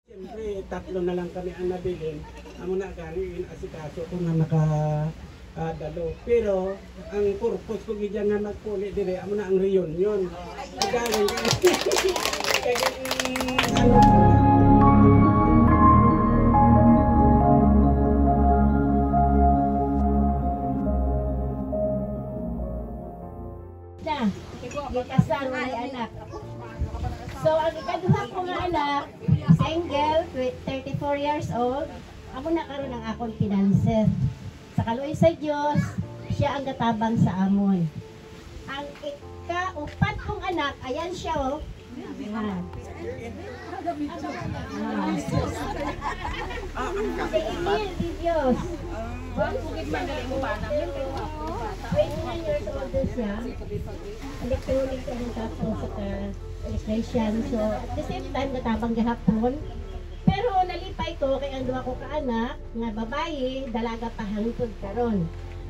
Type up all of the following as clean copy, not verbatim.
Siyempre, tatlo na lang kami ang nabilin. Amo na gani asikaso ko nga nakadalo. Pero ang purpose ko gidyan nga magpuli dire amo na ang reunion. Galing kaya ano ko na, gikasal na anak. So, ang ikaduha ko nga anak, single, 34 years old, ako na karon ang akong financer. Sa kaluoy sa Dios, siya ang gatabang sa amon. Ang ikaupat kong anak, ayan siya oh. Ayan. Si Emil di Dios. 29 years old din siya. Electronic ang tapos sa electrician. So, at the same time, natabang gahapon. Pero nalipay ko kay ang duha ko ka anak, nga babae, dalaga pa hangtod karon.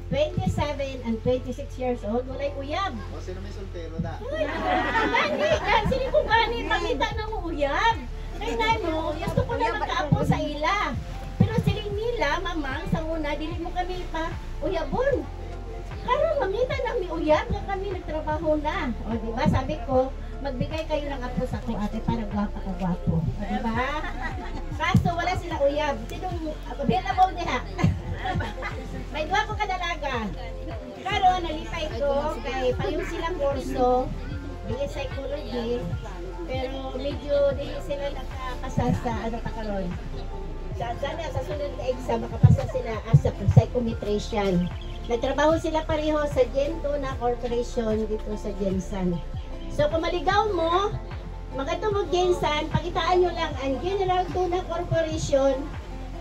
27 and 26 years old, walay uyab. O, sino may soltero na? Gani, sino ko gani, pangita na mo uyab. Kaya na mo, gusto ko na magkaapo sa ila. Pero siling nila, mamang, sa una, dili mo kami pa uyabon. Karon mangita na mi uyab nga kami nagtrabaho na. O di ba sabi ko, magbigay kayo ng apo sa ko ate para gwapa ka gwapo. O di ba? Kaso wala sila uyab. Sinong dila mo niya. May dua ko kadalaga. Karon nalipay ko kay pareho silang kurso, BA psychology, pero medyo dili sila nakapasa sa ano pa karon. Sana sa sunod na exam makapasa sila as a psychometrician. Nagtrabaho sila pareho sa Gen 2 na corporation dito sa Gensan. So kung maligaw mo, magatong Gensan, pakitaan nyo lang ang General 2 na corporation,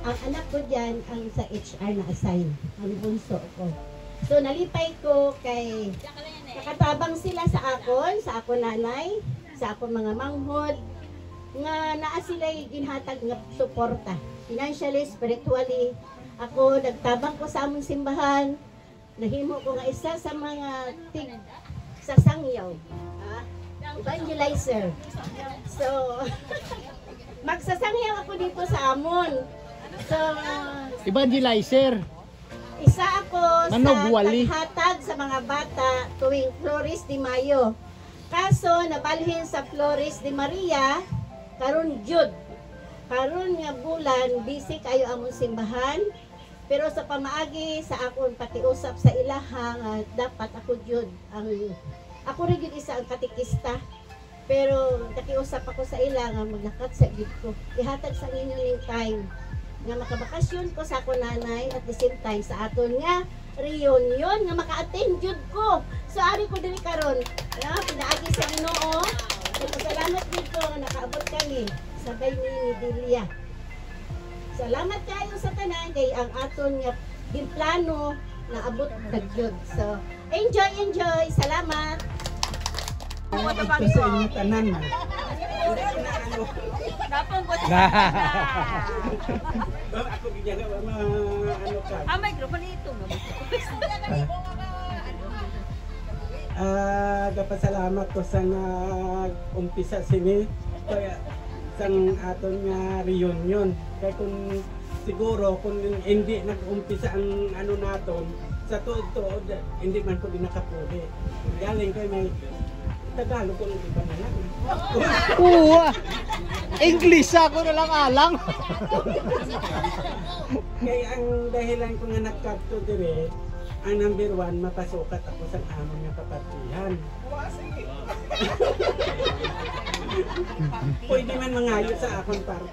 ang anak ko dyan ang sa HR na assign, ang bunso ko. So nalipay ko kay nakatabang sila sa akon nanay, sa akon mga manghod, nga naa sila'y ginhatag nga suporta, financially, spiritually. Ako nagtabang ko sa among simbahan. Nahimo ko nga isa sa mga sasangyaw, evangelizer. So, magsasangyaw ako dito sa amon. So, Evangelizer. isa ako Manugwali. sa taghatag sa mga bata tuwing Flores de Mayo. Kaso, nabalhin sa Flores de Maria, karon Jud. Karon nga bulan, busy kayo among simbahan. Pero sa pamaagi sa akong pakiusap sa ilaha nga dapat ako jud ang ako rin yun isa ang katikista. Pero nakiusap ako sa ila nga maglakat sa gid ko. Ihatag sa inyo ning time nga makabakasyon ko sa akong nanay at the same time sa aton nga reunion nga maka-attend jud ko. So ari ko diri karon. Pinaagi sa Ginoo. Salamat dito nga nakaabot kami sabay ni Delia. Salamat kayo sa tanan kay ang aton nga ginplano na abot tagyod. So, enjoy. Salamat. ito sa inyo tanan. Ako gidyan nga ano ka. Ah, microphone ito. Gapasalamat ko sa nag-umpisa sini. Kaya sang aton nga reunion. Kaya kung siguro kung hindi nag-umpisa ang ano naton, sa tuod-tuod, hindi man ko din nakapuli. Galing kay may Tagalog kung iba na lang. Uwa! English ako na lang alang. Kaya ang dahilan ko nga nagkadto dire, ang number 1, mapasukat ako sa amon nga kapatihan. Pwede man mangayo sa akong party.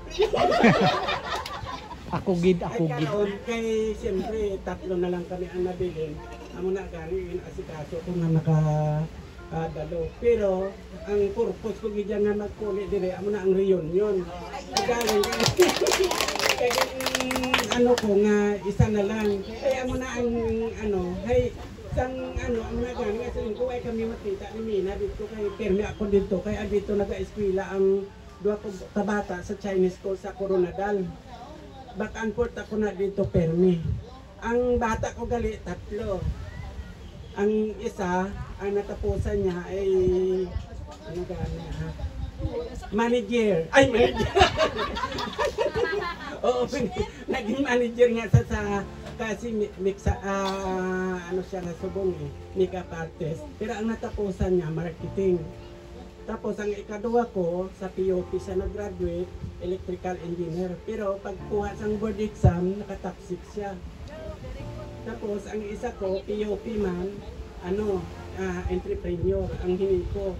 Ako gid. Kay siyempre, tatlo na lang kami ang nabilin. Amo na gani asikaso ko nga nakadalo. Pero ang purpose ko gidyan nga magpuli dire, amo na ang reunion. Galing kaya ano ko nga isa na lang. Kaya amo na ang ano, hay sang ano ang nagani nga sa ko ay kami makita ni Mina dito kay permi ako dito kay dito naga-eskwela ang duha ko kabata sa Chinese school sa Coronadal. Back and forth ako na dito permi. Ang bata ko gali 3. Ang isa ang natapusan niya ay ano gani ha. Manager. Ay, manager. Oo, naging manager nga sa kasi ano siya na subong eh, makeup artist. Pero ang natapusan niya, marketing. Tapos ang ikadua ko, sa POP siya nag-graduate, electrical engineer. Pero pagkuha sa board exam, nakatop 6 siya. Tapos ang isa ko, POP man, entrepreneur, ang hini ko.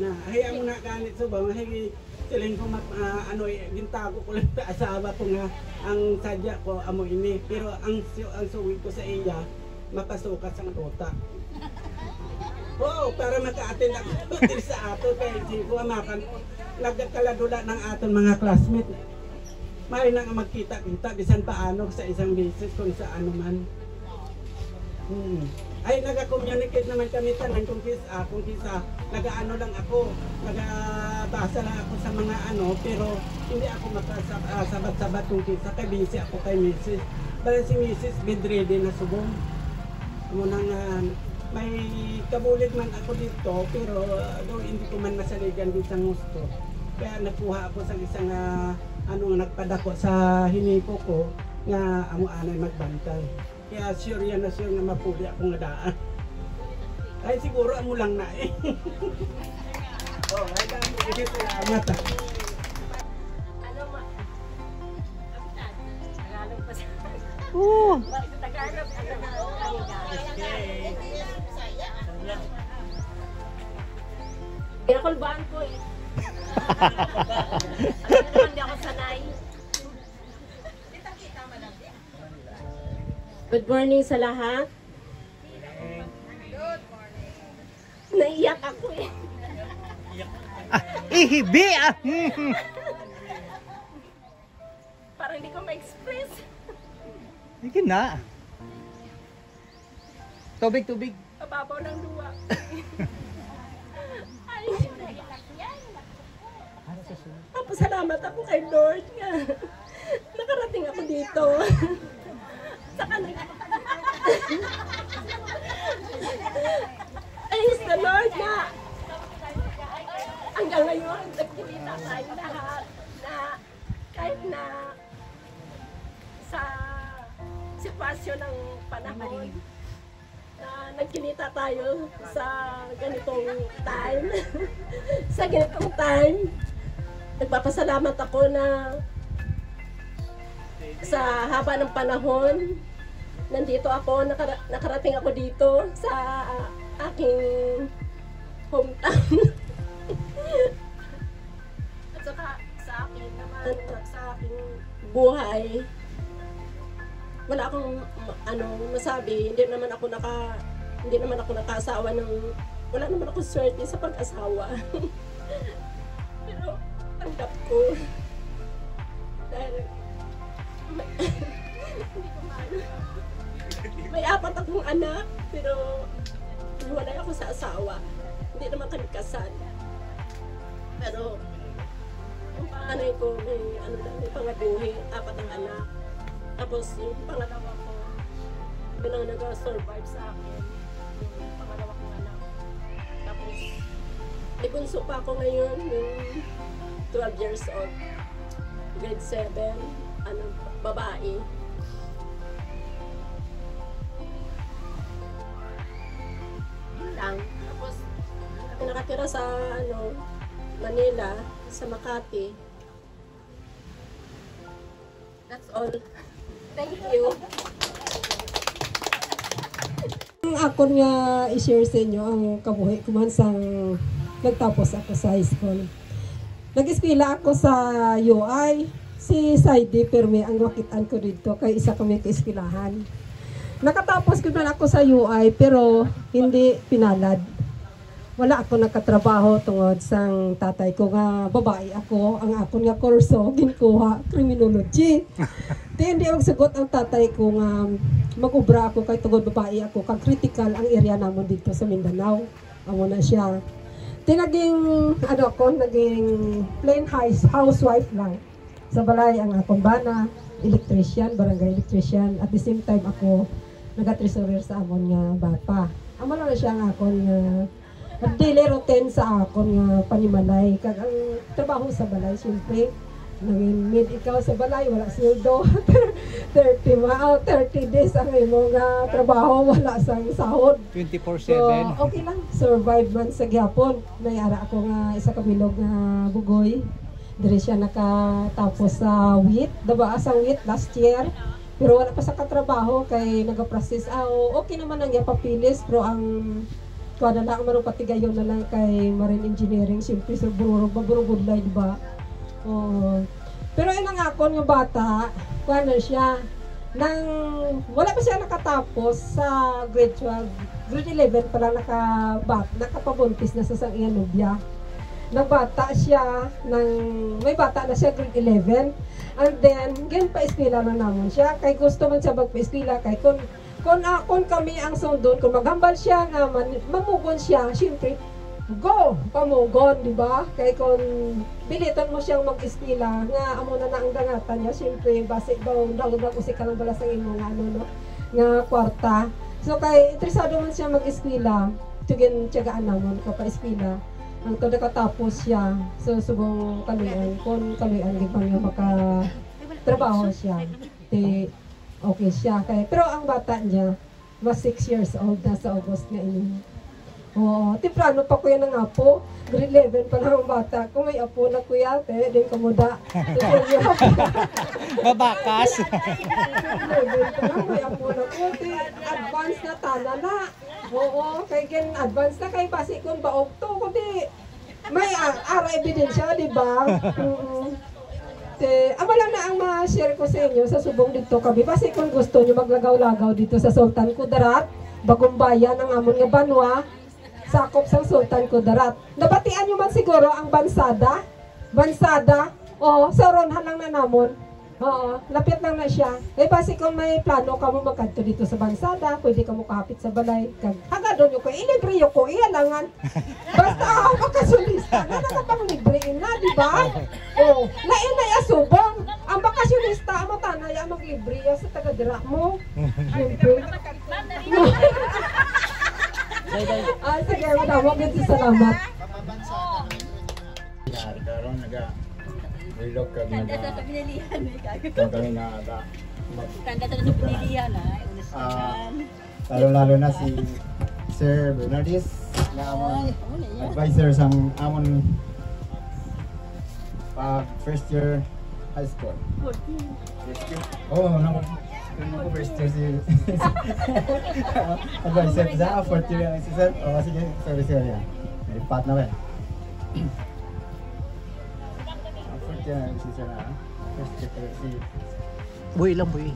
Na, hayaan mo na ganit subong, siling ko gintago ko lang sa asawa ko nga ang sadya ko amo ini, pero ang suwi ko sa iya mapasukat sa ruta. Oh, para maka-attend ako sa ato kay ko amakan nagkaladula ng aton mga classmate. May nang magkita-kita bisan paano sa isang beses kung sa ano man. Ay naga-communicate naman kami tanan kung kisa nagaano lang ako, nagabasa lang ako sa mga pero hindi ako makasabat-sabat kung kisa kay busy ako kay Mrs. Para si Mrs. bedridden na subong. Munang may kabulit man ako dito pero hindi ko man masaligan din sa gusto. Kaya nakuha ako sa isang nagpadako sa hiniko ko nga amo anay magbantay. Kaya sure yan na sure na mapuli akong daan. Ay siguro amo lang na eh. Oh, ay dami dito salamat. Oo. Kinakulbaan ko eh. Hindi ako sanay. Good morning sa lahat. Naiyak ako eh. Ihibi ah. Parang hindi ko ma-express. Sige na. Tubig, tubig. Kababaw ng luwa. Ay, pasalamat ako kay Lord nga. Nakarating ako dito. Saka ayos na Lord nga. Hanggang ngayon, nagkilita tayo lahat na kahit na sa sitwasyon ng panahon na nagkilita tayo sa ganitong time. Sa ganitong time, nagpapasalamat ako na sa haba ng panahon, nandito ako, nakarating ako dito sa aking hometown. At saka sa akin naman, sa aking buhay, wala akong masabi. Hindi naman ako nakaasawa ng, wala naman ako swerte sa pag-asawa. Pero tanggap ko dahil hindi ko maano. May 4 akong anak, pero hiwalay ako sa asawa. Hindi naman kami kasal. Pero yung panganay ko may pangabuhi, 4 ang anak. Tapos yung pangalawa ko, yun ang nag-survive sa akin, yung pangalawa kong anak. Tapos, may bunso pa ako ngayon, yung 12 years old, grade 7, babae. Yun lang. Tapos, nakatira sa Manila, sa Makati. That's all. Thank you. Ako nga i-share sa inyo ang kabuhi ko man sang nagtapos ako sa high school. Nag-eskwela ako sa UI, si Saidi Perme ang wakitan ko dito kay isa kami ka-eskwelahan. Nakatapos ko na ako sa UI pero hindi pinalad. Wala ako nakatrabaho tungod sang tatay ko nga babae ako, ang akon nga kurso ginkuha criminology. Hindi ang sagot ang tatay ko nga mag-ubra ako kay tungod babae ako, kag critical ang area namon dito sa Mindanao. Amo na siya. Naging naging plain housewife lang. Sa balay ang akong bana, electrician, barangay electrician. At the same time ako naga-treasurer sa amon nga bata. Amo na siya ang akong daily routine sa akon nga panimalay. Kag ang trabaho sa balay, siyempre, nangin mid ikaw sa balay, wala sweldo. 30 days ang imo nga trabaho, wala sang sahod. 24/7. So, okay lang. Survive man sa gyapon. May ara ako nga isa ka bilog nga bugoy. Dire siya nakatapos sa wheat. Diba sa wheat last year. Pero wala pa sa katrabaho kay nagaprocess. Okay naman ang papilis. Pero ang kuha na lang marupatigayon na lang kay marine engineering. Siyempre sa burubudlay, diba? Pero inang akon nga bata, kuha na siya. Nang wala pa siya nakatapos sa grade 12, grade 11 pa lang nakapabuntis na sa sang iyang nobya. Nagbata siya, may bata na siya grade 11. And then, gan pa eskwela na namon siya. Kay gusto man siya magpa-eskwela. Kay kung kami ang sundon, kung maghambal siya nga mamugon siya, syempre, go! Pamugon, di ba? Kay kung bilitan mo siyang mag-eskwela, nga amo na ang dangatan niya, syempre, base daw usik ka lang bala sa imo nga nga kwarta. So kay interesado man siya mag-eskwela, tugin tiyagaan namon pa-eskwela. Ang todo katapos siya, so subong kaluyan, kung kaluyan gibang nga maka trabaho siya. Okay siya kay pero ang bata niya was 6 years old na sa August nga ini. Temprano pa kuya ng apo. Grade 11 pa lang ang bata. Kung may apo na kuya, din kamuda. Babakas. Grade 11 pa lang, may apo na ko. Advance na tana na. Kay gen advance na kay basi kung baog to. Kundi may ara ebidensya, di ba? Aba lang na ang ma-share ko sa inyo sa subong dito kami. Basi kung gusto nyo maglagaw-lagaw dito sa Sultan Kudarat, bagong bayan ng amon nga banwa, sakop sa Sultan Kudarat. Nabatian nyo man siguro ang Bansada. Sa ronhan lang na namon. Lapit lang na siya. Basi kung may plano ka mo magkanto dito sa Bansada, pwede ka mo kahapit sa balay. Hagadon nyo ko, ilibre nyo ko, iyalangan. Basta ako bakasyonista na nakapang libre na, di ba? Lain na asubong. Ang bakasyonista, ang matanaya, maglibre sa taga-dira mo. Siyempre. Sige, madamog yun sa salamat. Karon nag-relog kami Tanda sa pinilihan may gago. kami na Tanda sa pinilihan lalo na si Sir Bernardis na amon advisor sa amon first year high school. First year si advisor sa fourth year si Sir. Sige, sorry sir. Nalipat na ba? Fourth year si Sir na. First year si Buhay lang, buhay.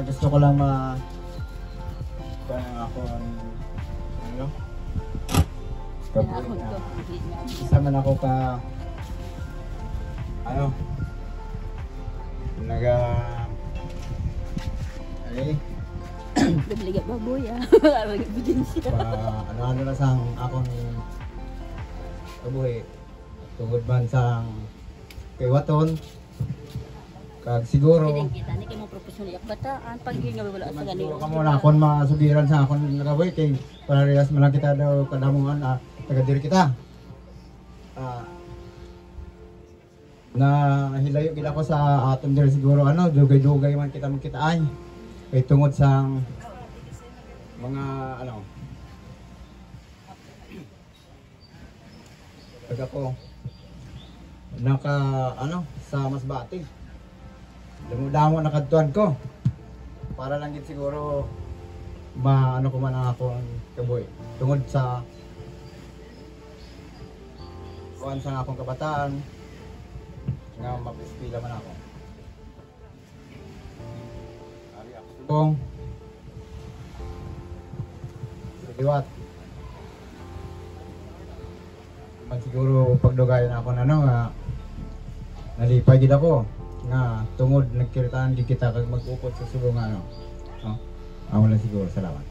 gusto ko lang ako isa man ako ka Nagligat baboy ebidensya. ano na sang akong kabuhi tungod man sang kay Waton kag siguro Kita ni kay mo professional yak bataan paghinga wala sa ganito. kamo na akon masubiran sa akon nagabuhi kay parehas man lang kita daw kadamungan taga diri kita na hilayo gid ako sa aton diri siguro dugay-dugay man kita magkitaan kay tungod sang mga taga ko naka sa Masbate damo nakadtuan ko para lang gid siguro ko man ang ako ang kaboy tungod sa kuan sa akong kabataan nga mag-eskwela man ako. Ari ako subong liwat man siguro pagdugayan ako nga nalipay gid ako nga tungod nagkiritaan di kita kag mag-upot sa subong wala siguro. Salamat.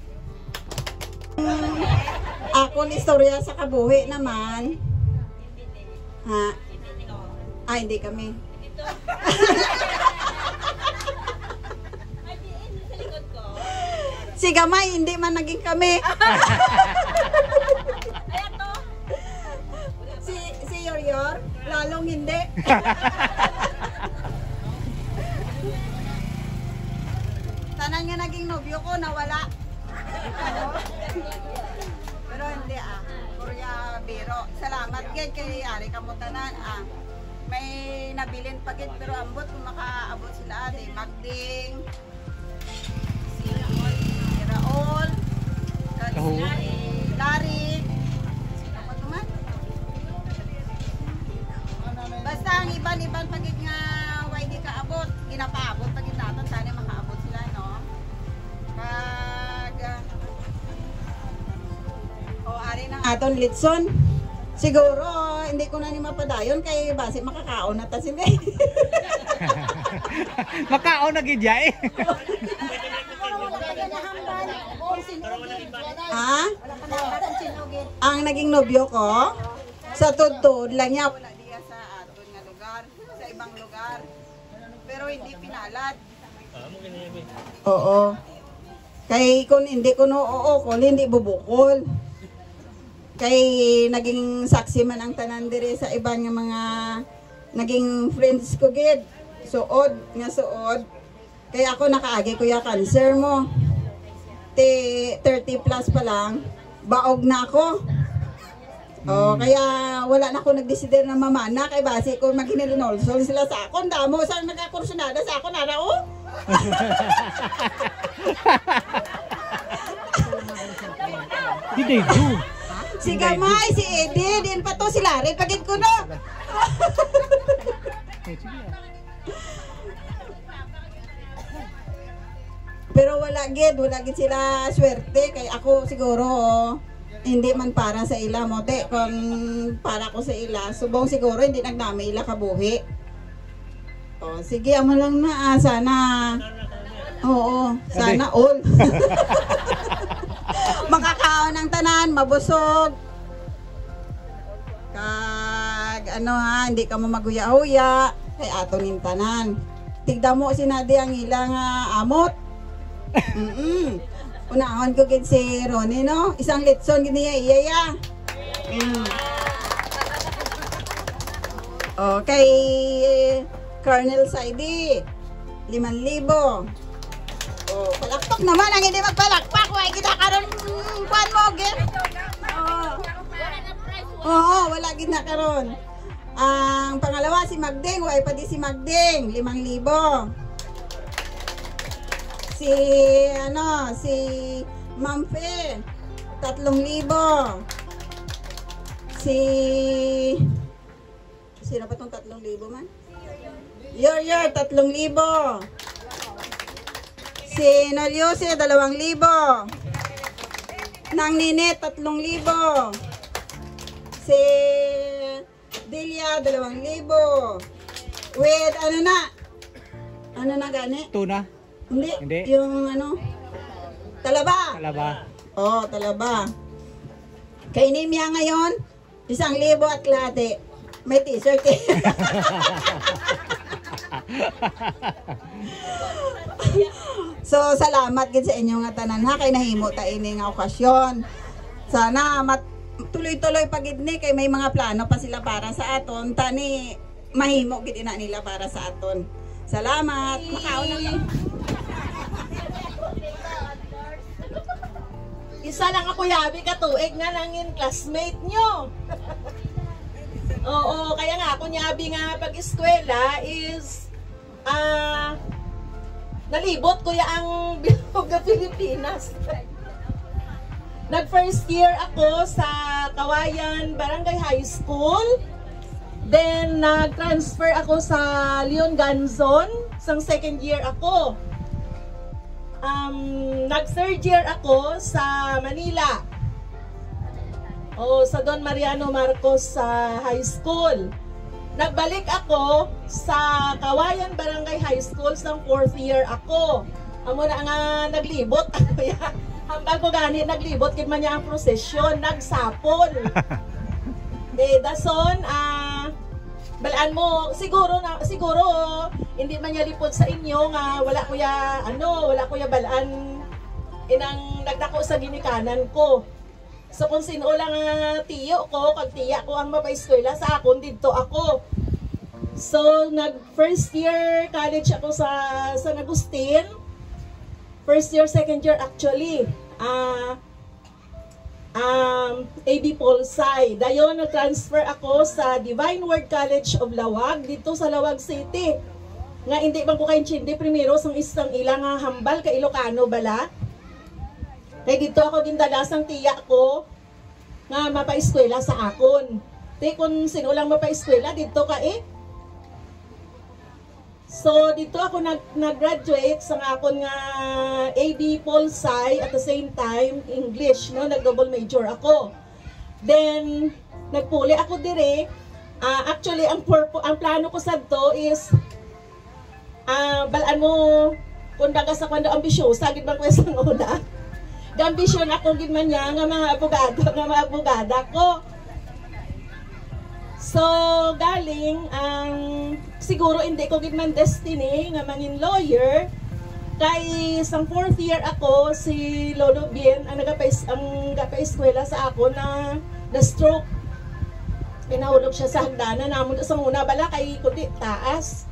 Akong istorya sa kabuhi naman. Hindi kami. Si Si Gamay, hindi man naging kami. si Yoryor, lalong hindi. Tanan nga naging nobyo ko, nawala. Pero hindi Kurya biro. Salamat gid kay ari kamo tanan May nabilin pa gid pero ambot kung makaabot sila Magding, si Raul, si Larry, sino pa tuman? Basta ang iban-iban pagid nga way di kaabot, ginapaabot pagid naton tani makaabot sila no. Ari na aton litson. Siguro hindi ko na ni mapadayon kay base makakaon na ta sila. Makaon na gid ya eh. Ang naging nobyo ko sa tudtod lang niya wala diya sa aton nga lugar, sa ibang lugar. Pero hindi pinalad. Oo. Kay kung hindi ko kung hindi bubukol. Kay naging saksi man ang tanan dire sa ibang nga mga naging friends ko gid. Suod. Kaya ako nakaagi kuya cancer mo. 30 plus pa lang, baog na ako. Kaya wala na ako nagdesider na mamana kay base ko maghinilunolsol sila sa akon. Damo sa nagakursunada sa akon ara o. Di they do. Si Gamay, si Eddie, din pa to si Larry, pagid ko no. Pero wala gid sila swerte kay ako siguro hindi man para sa ila mote kung para ko sa ila subong siguro hindi nagnami ila kabuhi. Sige amo lang na sana. Oo, sana all. Makakaon ng tanan, mabusog. Kag hindi ka mo maguya-huya kay ato nin tanan. Tigda mo sinadi ang ilang amot. Unahon ko gid si Ronnie no, isang litson gid niya iya. Kay Colonel Saidi 5,000. Palakpak naman ang hindi magpalakpak. Wala kita karon kuan mo gid. Wala gid na karon. Ang pangalawa si Magding, way pa di si Magding 5,000. Si Mamfe 3,000. Sino pa tong 3,000 man? Yoryor 3,000. Si Noliose 2,000. Nang Nine 3,000. Si Delia 2,000. With ano na gani? Tuna. Hindi. Yung talaba. Talaba. Kay Nimya ngayon 1,000 at kalahati. May t-shirt eh. So salamat gid sa inyo nga tanan kay nahimo ta ini nga okasyon. Sana tuloy-tuloy pagid ni kay may mga plano pa sila para sa aton tani mahimo gid ina nila para sa aton. Salamat. Makaon na. Isa lang ako yabi ka tuig nga nangin classmate nyo. Oo, kaya nga ako yabi nga pag-eskwela is nalibot ko ya ang bilog ng Pilipinas. Nag-first year ako sa Kawayan Barangay High School. Then, nag-transfer ako sa Leon Ganzon. Sang second year ako. Nag-third year ako sa Manila. Sa Don Mariano Marcos High School. Nagbalik ako sa Kawayan Barangay High School sang 4th year ako. Amo na nga naglibot ako ya. Hambal ko gani naglibot kid man niya ang prosesyon, nagsapol. Dason balaan mo siguro hindi man niya lipod sa inyo nga wala ko ya balaan inang nagdako sa ginikanan ko. So kung sino lang tiyo ko, kag tiya ko ang mapa-eskwela sa akon, dito ako. So nag first year college ako sa San Agustin. First year, second year actually. AB Polsay. Dayon nag-transfer ako sa Divine Word College of Lawag dito sa Lawag City. Nga hindi bang ko kayo chindi primero sang isang ilang hambal ka Ilocano bala. Kaya dito ako gindagasang tiya ko nga mapa-eskwela sa akon. Te kung sino lang mapa-eskwela dito ka eh. So dito ako nag-graduate sa akon nga AB Polsay at the same time English, no, nag-double major ako. Then nagpuli ako dire. Actually ang plano ko sadto is balaan mo kung daga sa kwando ambisyosa gid bang kwesang una. Gambisyon ako gid man niya nga mga abogada ko. So galing siguro hindi ko gid man destiny nga mangin lawyer kay sang 4th year ako si Lolo Bien ang nagapa-eskwela sa ako na stroke. Pinahulog siya sa hagdanan namon sa una bala kay kundi taas.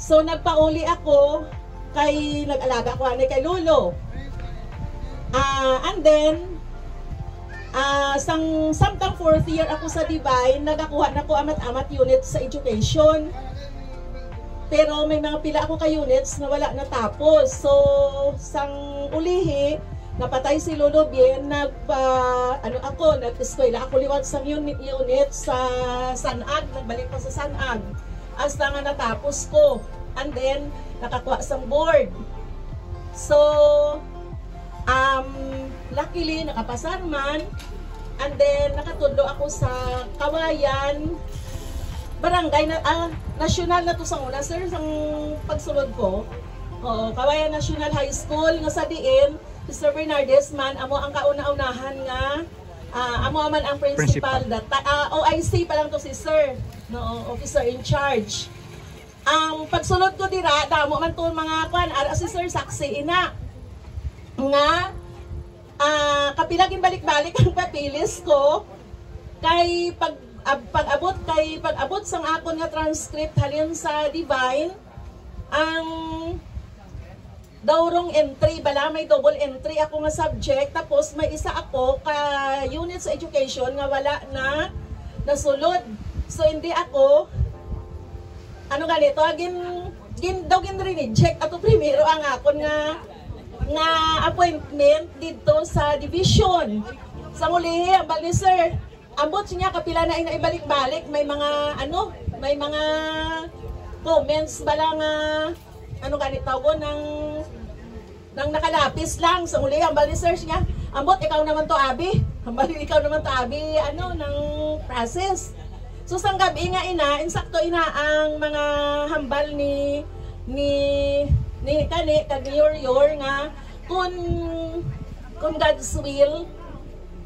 So nagpauli ako kay nag-alaga ko ani kay Lolo. And then samtang 4th year ako sa Divine, nagakuha na ko amat-amat units sa education. Pero may mga pila ako ka units na wala natapos. So sang ulihi, napatay si Lolo Bien, nag-eskwela ako liwat sang units sa Sanag, nagbalik ko sa Sanag. Hasta nga natapos ko. And then nakakuha sang board. So luckily nakapasar man, and then nakatudlo ako sa Kawayan barangay na national na to sa una sir sang pagsulod ko. Kawayan National High School nga sa diin si Sir Bernardes man amo ang kauna-unahan nga amo man ang principal. OIC pa lang to si sir, no, officer in charge. Ang pagsulod ko dira damo man to mga kwan ara si Sir Saksi ina nga kapilagin balik-balik ang papilis ko kay pag-abot sang akon nga transcript halin sa Divine ang dawrong entry bala may double entry ako nga subject tapos may isa ako ka unit sa education nga wala na nasulod. So hindi ako ano ganito gin reject ato primero ang akon nga appointment dito sa division. Sa ulihi, ang bali sir, ambot siya kapila na ibalik-balik, may mga comments bala nga ganito ko nang nakalapis lang. Sa ulihi, ang bali sir siya, ambot ikaw naman to abi. Ang bali ikaw naman to abi ng process. So sang gabi nga insakto ang mga hambal ni kag-yor nga kung God's will,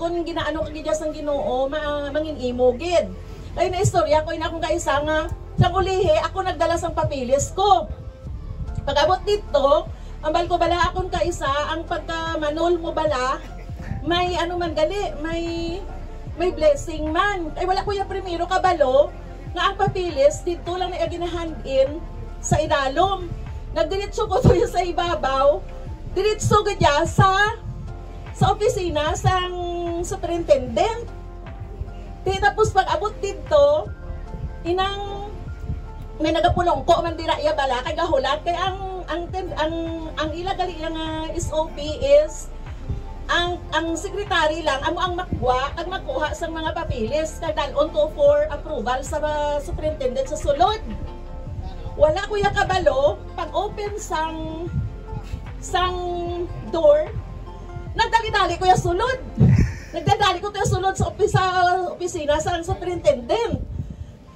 kung ginaano kagidya sang Ginoo mangin imogid. Ay na istorya ko ina akong kaisa nga sang ulihi ako nagdala sang papilis ko. Pag-abot dito, ambal ko bala akong kaisa ang pagka-manol mo bala may man gali, may blessing man. Ay wala ko ya primero kabalo nga ang papilis dito lang na gina-hand in sa idalom. Nagdiretso ko to sa ibabaw, diretso gadya sa opisina sang superintendent. Tapos pag-abot dito, may nagapulong ko man dira iya bala kay gahulat kay ang ilagali nga SOP is ang secretary lang amo ang makwa at magkuha sa mga papilis kay dalon to for approval sa superintendent sa sulod. Wala ko ya kabalo pag-open sang door, nagdali-dali ko ya sulod. Nagdadali ko ya sulod sa opisina sa superintendent.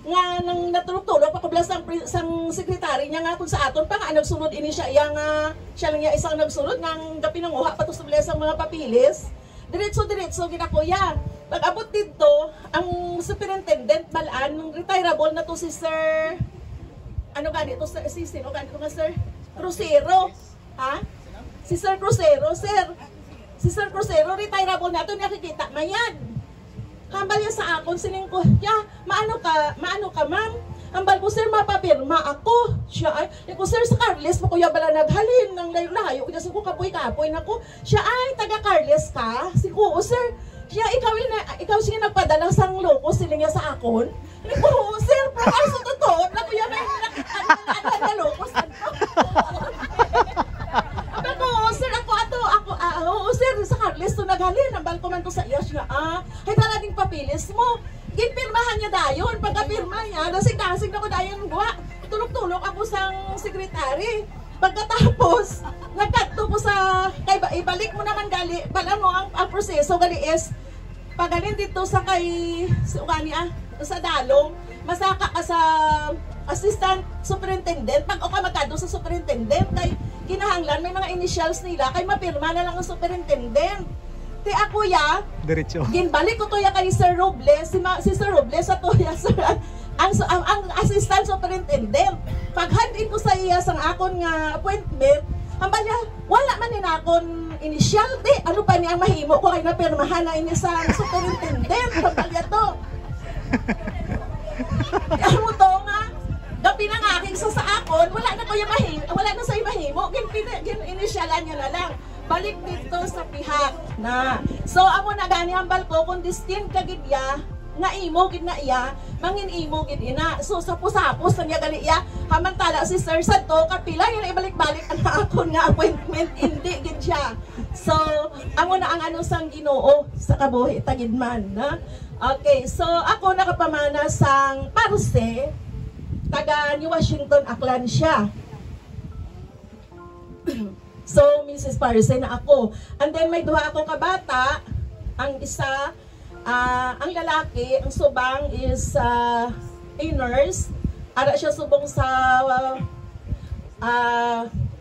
Nga nang natulog-tulog pa kabla sang sekretary niya nga kung sa aton pa nga nagsunod ini siya lang ya isang nagsunod nga pinanguha pa to sa mga papilis. Diretso ginakuya. Pag-abot dito, ang superintendent balaan retirable na to si Sir si Sir Crucero. Ha? Si Sir Crucero, sir. Si Sir Crucero, retireable na ito, nakikita mayan. Kambal yan sa akon, sining ko, maano ka ma'am? Ambal ko, sir, mapapirma ako. Siya ay, ko, sir, sa Carles, makuya bala naghalin ng layo-layo. Kaya ko, kapoy-kapoy na ko. Siya ay, taga Carles ka? Si ko, sir, siya, ikaw siya nagpadala sang loko, sila niya sa akon. Ko, sir, pero ay, sa totoo, na kuya may loko sa Ambal ko, sir, ako, sir, sa Carles, to naghalin. Ambal ko man to sa iya siya, ay, talagang papilis mo. Ginpirmahan niya dayon, pagkapirma niya, nasig-nasig na ko dayon guwa. Tulog-tulog ako sang sekretary. Pagkatapos, nagkadto ko sa, ibalik mo naman gali, bala mo ang proseso gali is, pagalin dito sa sa Dalong, masaka ka sa assistant superintendent, pag ka magkado sa superintendent, kay kinahanglan, may mga initials nila, kay mapirma na lang ang superintendent. Ti ako ya, Diretso. ginbalik ko to ya kay Sir Robles, si Sir Robles sa to ya, sir, ang assistant superintendent. Paghandin ko sa iya sang akon nga appointment, ambal niya, wala man din akon initial, ano pa niya mahimo ko kay napirmahan na ini sa superintendent, ambal niya to. Ano mo to nga, gabi na nga aking sa akon, wala na ko yung mahimo, wala na sa mahimo, gin-initialan niya na lang. Balik dito sa pihak na. So, amo na gani hambal ko, kung distin kagidya, nga imo gid na iya, mangin imo gid ina. So, sapos-sapos na niya gali iya, hamantala si Sir Santo, kapila yan ibalik-balik ang akon nga appointment, hindi gid siya. So, amo na ang ano sang Ginoo sa kabuhi tagidman, na? Okay, so ako nakapamana sang Parse, taga New Washington, Aklan siya. So, Mrs. Parse na ako. And then, may duha akong kabata. Ang isa, ang lalaki, ang subang is a nurse. Ara siya subong sa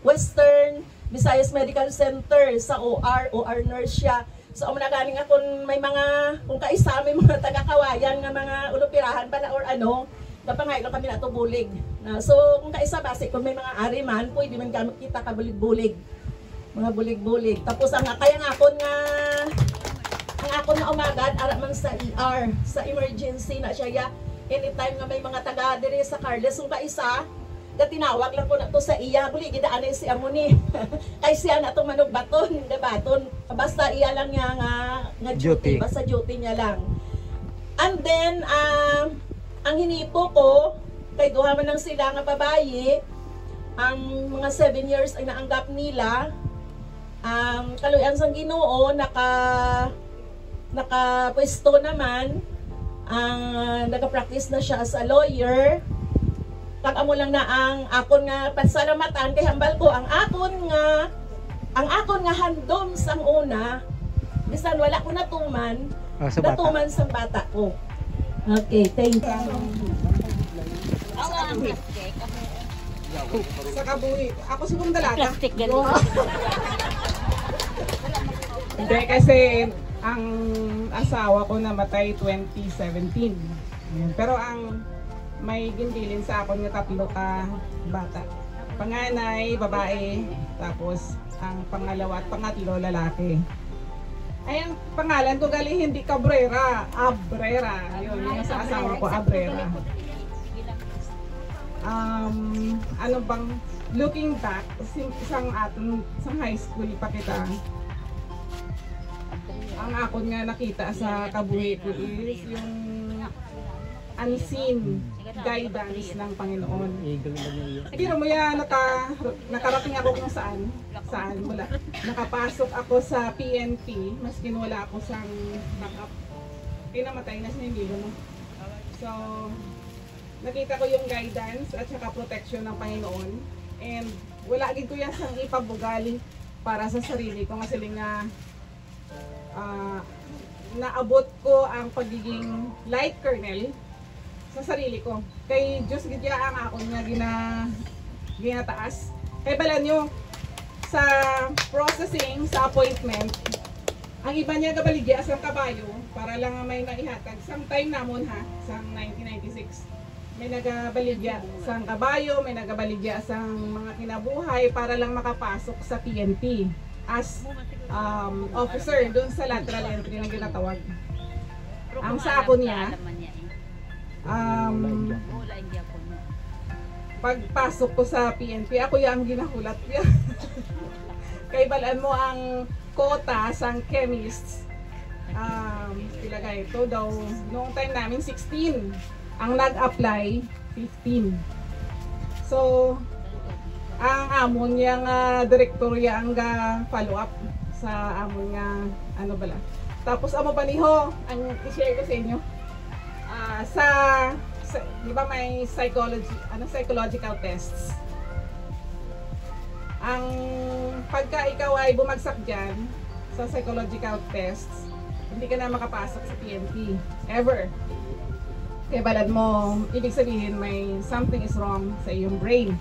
Western Visayas Medical Center, sa OR nurse siya. So, na galing ako, may mga, kung kaisa, may mga taga-kawayan nga mga ulupirahan pala or ano, kapangaylo kami na ito bulig. So, kung kaisa base, kung may mga ari man, pwede man gamit kita kabulig-bulig. Mga bulig-bulig. Tapos ang kaya nga ako na umagad ara man sa ER, sa emergency na siya ya. Anytime nga may mga taga dire sa Carles kung kaisa, tinawag lang ko na to sa iya, buli gidaan si Amoni. Kay siya na to manugbaton, debaton. Basta iya lang nga duty, basta duty niya lang. And then ang hinipo ko kay duha man lang sila nga babayi, ang mga 7 years ay naanggap nila. Kaluyan sang Ginoo, nakapwesto naman, nagka-practice na siya as a lawyer. Tag-amo lang na ang akon nga pasalamatan kay hambal ko ang akon nga handom sang una, bisan wala ko natuman, natuman sang bata ko. Okay, thank you. Sa kabuhi. Ako sigurong dalaga. Plastic ganun. Hindi, kasi ang asawa ko namatay 2017. Pero ang may ginbilin sa akin nga 3 ka bata. Panganay, babae, tapos ang pangalawa at pangatlo, lalaki. Ay, ang pangalan ko galing hindi Cabrera, Abrera. Yun, yung sa asawa ko, Abrera. Ano bang, looking back, isang high school pa kita, ang akon nga nakita sa kabuhi ko is yung unseen guidance ng Panginoon. Pero mo yan, nakarating ako kung saan wala. Nakapasok ako sa PNP, maski wala ako sa backup. Namatay na siya, hindi mo. So, nakita ko yung guidance at saka protection ng Panginoon. And wala agad ko yan sang ipabugali para sa sarili ko. Kasi nga naabot ko ang pagiging light kernel sa sarili ko. Kay Diyos gidya ang ako nga ginataas. Kay bala nyo, sa processing, sa appointment, ang iba niya gabaligya sa kabayo para lang may naihatag. Sometime namon ha, sa 1996. May nagabaligya sa kabayo, may nagabaligya sa mga kinabuhay para lang makapasok sa PNP. as officer dun sa lateral entry na ginatawag. Ang sa ako niya, pagpasok ko sa PNP, ako yung ginahulat niya. Kay balaan mo ang quota sang chemists. Ilagay ito daw, noong time namin 16. Ang nag-apply, 15. So, ang amon niyang direktorya ang follow up sa amon nga, ano bala. Tapos amo paniho, ang i-share ko sa inyo. Sa di ba may psychological tests. Ang pagka ikaw ay bumagsak diyan sa psychological tests, hindi ka na makapasok sa PNP ever. Kaya balad mo, ibig sabihin may something is wrong sa iyong brain.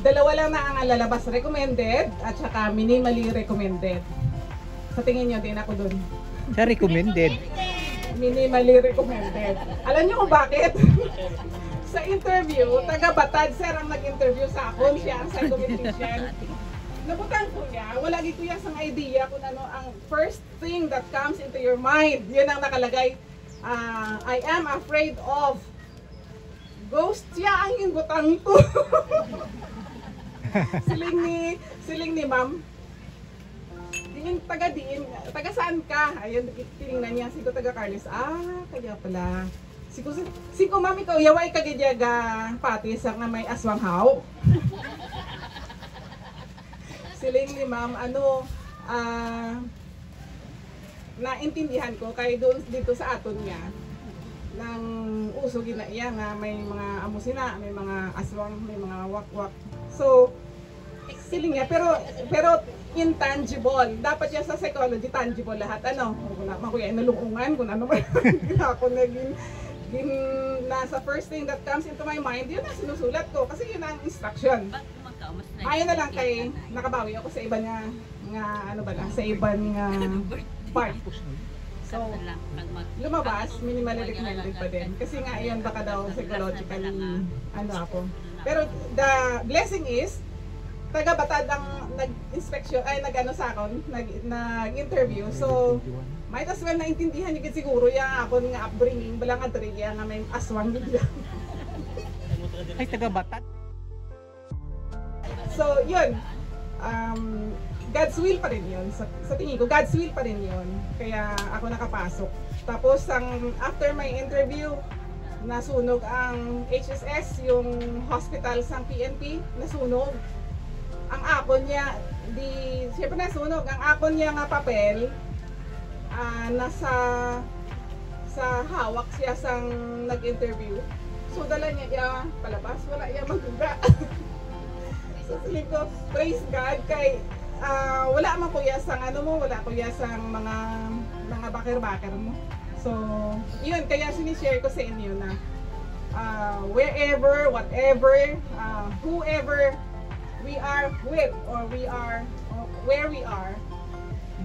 Dalawa lang na ang lalabas, recommended at saka minimally recommended. Sa tingin nyo, din ako dun. Sa recommended. Minimally recommended. Alam nyo kung bakit? Sa interview, taga Batad sir ang nag-interview sa akin, siya ang psychometrician. Nabutan ko niya, wala dito yan sang idea kung ano ang first thing that comes into your mind. Yun ang nakalagay. I am afraid of ghost siya ang inbutang to. siling ni ma'am. Taga saan ka? Ayun, tinignan niya, siko taga Carlos. Kaya pala. Siko mami ko, yaway kagidyaga pati sa nga may aswang haw. Siling ni ma'am, naintindihan ko kay doon dito sa aton niya nang uso gina iya nga may mga amusina, may mga aswang, may mga wakwak. So, siling niya, pero intangible. Dapat yan sa psychology, tangible lahat. Wala man kuya inalungungan kung ano ba ako naging nasa first thing that comes into my mind, yun ang sinusulat ko kasi yun ang instruction. Ayun na lang kay nakabawi ako sa iba nga sa ibang part. So, lumabas, minimally recommended pa din. Kasi nga yun baka daw psychologically ako. Pero the blessing is, taga Batad ang nag-inspection, sa akin, nag-interview. So, might as well naintindihan niyo siguro yung ako nga upbringing, balang adriya nga may aswang yun. Ay, taga Batad? So, yun. God's will pa rin yun. Sa tingin ko, God's will pa rin yun. Kaya ako nakapasok. Tapos, after my interview, nasunog ang HSS, yung hospital sa PNP, nasunog. Ang akon niya, siyempre nasunog, ang akon niya nga papel, nasa sa hawak siya sang nag-interview. So dala niya palabas, wala niya magduga. So sabi ko, praise God, kay wala man kuya sang wala kuya sang mga bakir-bakir mo. So, yun, kaya sinishare ko sa inyo na wherever, whatever, whoever we are with or where we are,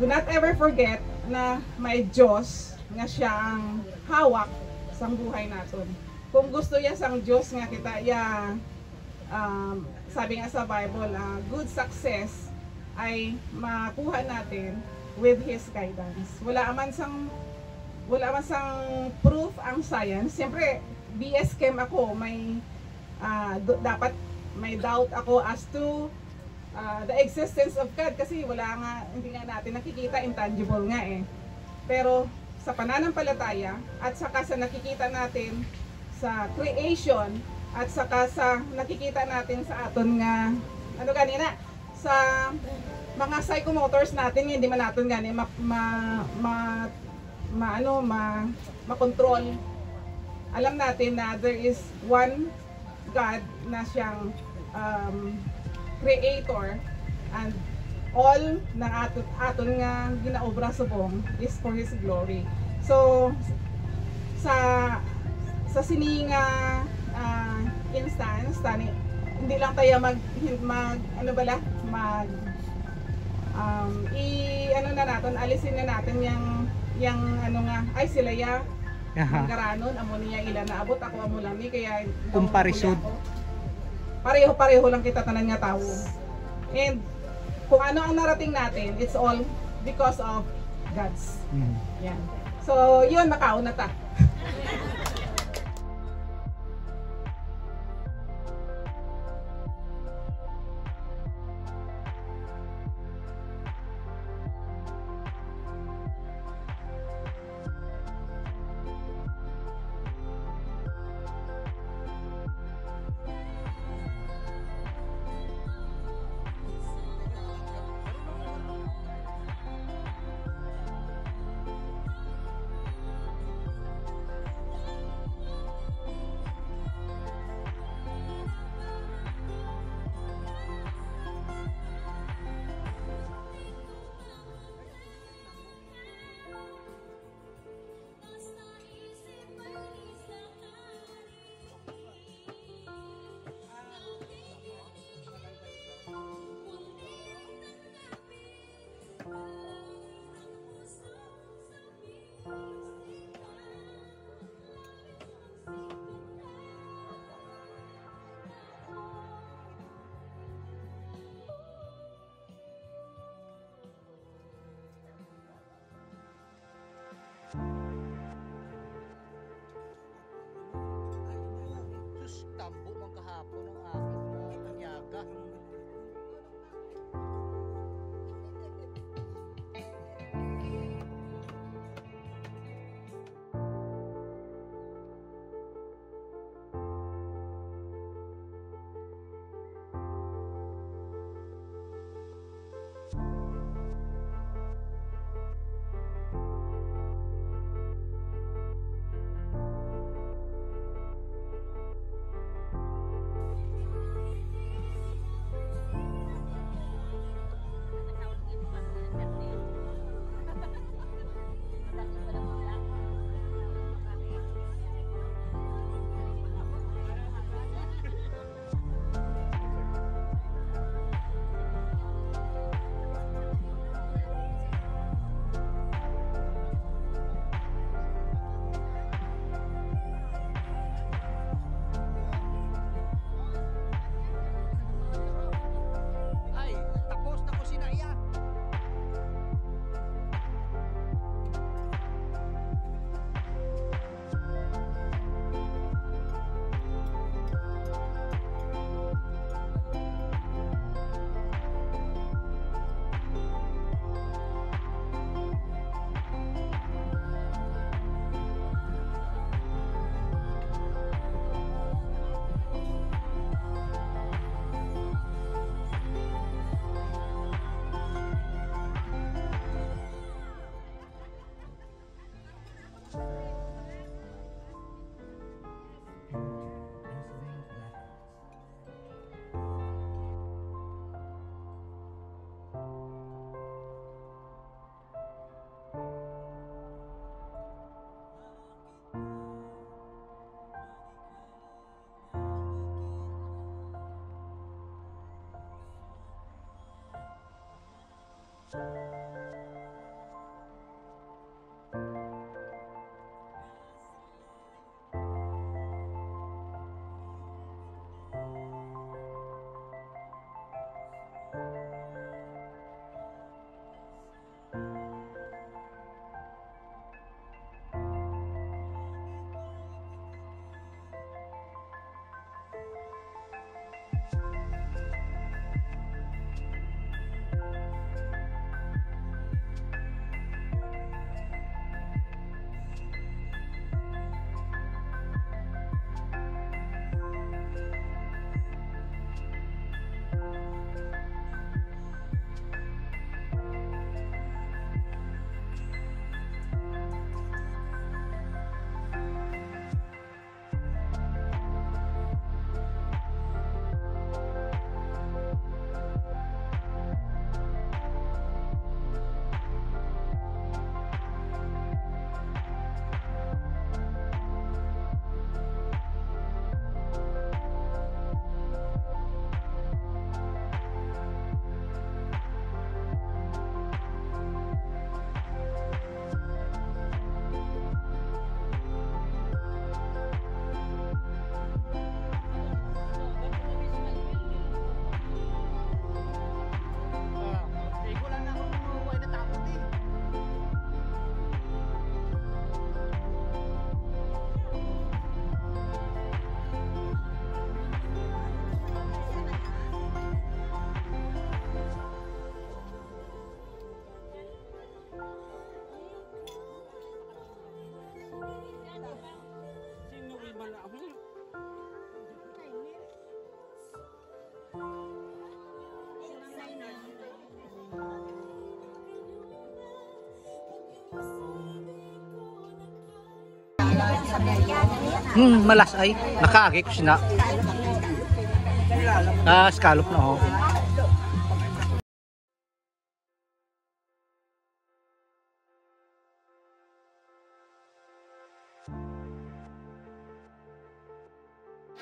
do not ever forget na may Diyos nga siya ang hawak sa buhay natin. Kung gusto niya sang Diyos nga kita, sabi nga sa Bible, good success ay makuha natin with His guidance. Wala man sang proof ang science. Siyempre, BS Chem ako, dapat may doubt ako as to the existence of God kasi hindi nga natin nakikita, intangible nga eh. Pero sa pananampalataya at saka sa nakikita natin sa creation at saka sa nakikita natin sa aton nga sa mga psychomotors natin, hindi man natin gani makontrol. Alam natin na there is one God na siyang creator, and all ng aton nga ginaobra subong is for His glory. So sa sininga instance tani, hindi lang tayo alisin na natin yung sila Garanon, amo niya ilan na abot, ako amo lang ni, kaya comparison. Pareho-pareho lang kita tanan nga tao. And kung ano ang narating natin, it's all because of God's. Yan. So, yun, makauna ta. Sus, tambo man kahapon ang aking kanyaga. Ay, tapos na ko sinaya. Malas ay. Nakaagi ko siya. Scallop na ho.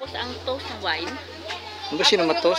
Tapos ang toast ng wine. Ano ba siya na matos?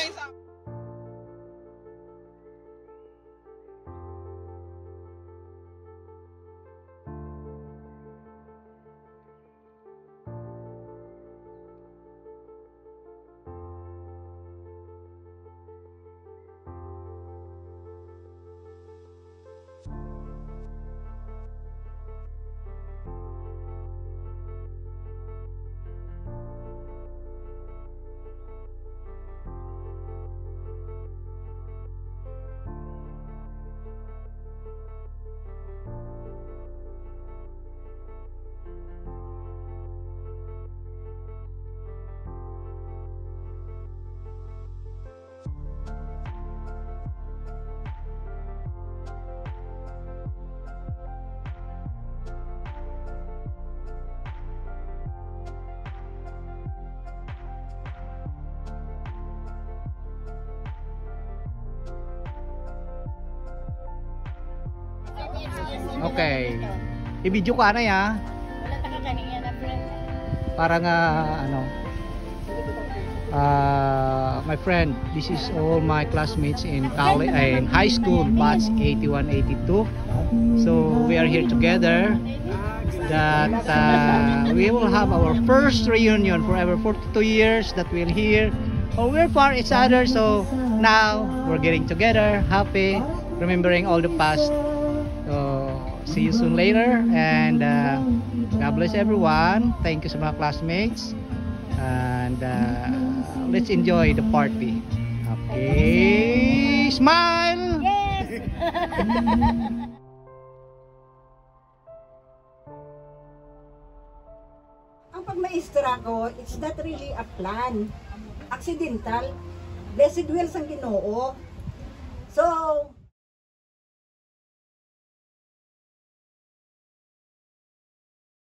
Okay. I-video ka na ya. Wala ta ka kaniya na friend. Para nga ano. My friend, this is all my classmates in college, in high school, batch 81, 82. So we are here together. That we will have our first reunion forever 42 years that we're here. Oh, we're far each other, so now we're getting together, happy, remembering all the past. So see you soon later, and God bless everyone. Thank you sa mga classmates, and let's enjoy the party. Okay, smile. Yes. Ang pagmaestra ko, it's not really a plan. Accidental. Blessed will sang Ginoo. So,